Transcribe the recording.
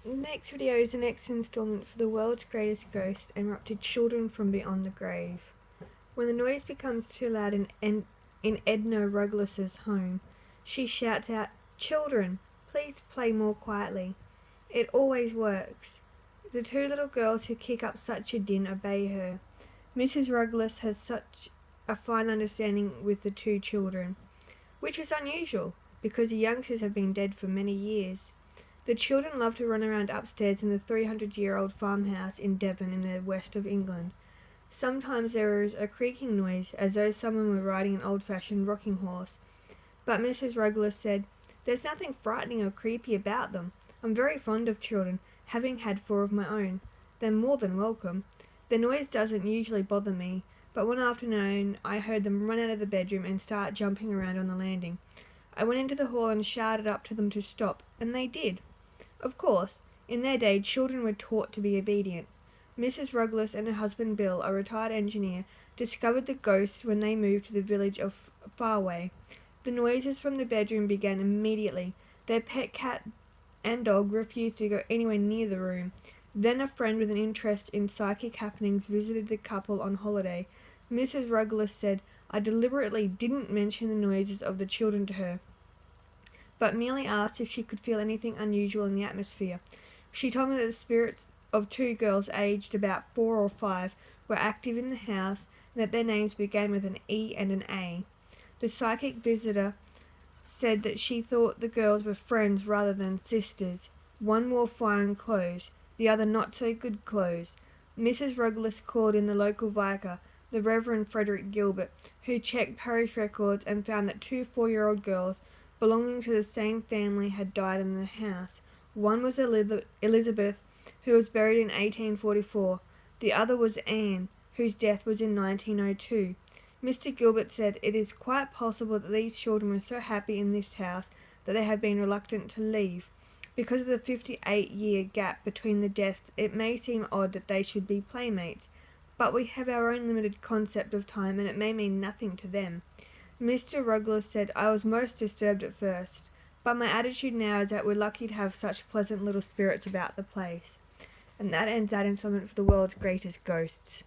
The next video is the next installment for the world's greatest ghost and up to children from beyond the grave. When the noise becomes too loud in Edna Rugglas's home, she shouts out, "Children, please play more quietly." It always works. The two little girls who kick up such a din obey her. Mrs. Rugglas has such a fine understanding with the two children, which is unusual because the youngsters have been dead for many years. The children love to run around upstairs in the 300-year-old farmhouse in Devon in the west of England. Sometimes there is a creaking noise, as though someone were riding an old-fashioned rocking horse. But Mrs. Rugglas said, "There's nothing frightening or creepy about them. I'm very fond of children, having had 4 of my own. They're more than welcome. The noise doesn't usually bother me, but one afternoon I heard them run out of the bedroom and start jumping around on the landing. I went into the hall and shouted up to them to stop, and they did." Of course, in their day children were taught to be obedient. Mrs. Rugglas and her husband Bill, a retired engineer, discovered the ghosts when they moved to the village of Farway. The noises from the bedroom began immediately. Their pet cat and dog refused to go anywhere near the room. Then a friend with an interest in psychic happenings visited the couple on holiday. Mrs. Rugglas said, "I deliberately didn't mention the noises of the children to her, but merely asked if she could feel anything unusual in the atmosphere. She told me that the spirits of 2 girls aged about 4 or 5 were active in the house and that their names began with an E and an A. The psychic visitor said that she thought the girls were friends rather than sisters. One wore fine clothes, the other not so good clothes." Mrs. Rugglas called in the local vicar, the Reverend Frederick Gilbert, who checked parish records and found that 2 4-year-old girls belonging to the same family had died in the house. One was Elizabeth, who was buried in 1844. The other was Anne, whose death was in 1902. Mr. Gilbert said, "It is quite possible that these children were so happy in this house that they have been reluctant to leave. Because of the 58-year gap between the deaths, it may seem odd that they should be playmates, but we have our own limited concept of time and it may mean nothing to them." Mr. Rugglas said, "I was most disturbed at first, but my attitude now is that we're lucky to have such pleasant little spirits about the place." And that ends that installment for the world's greatest ghosts.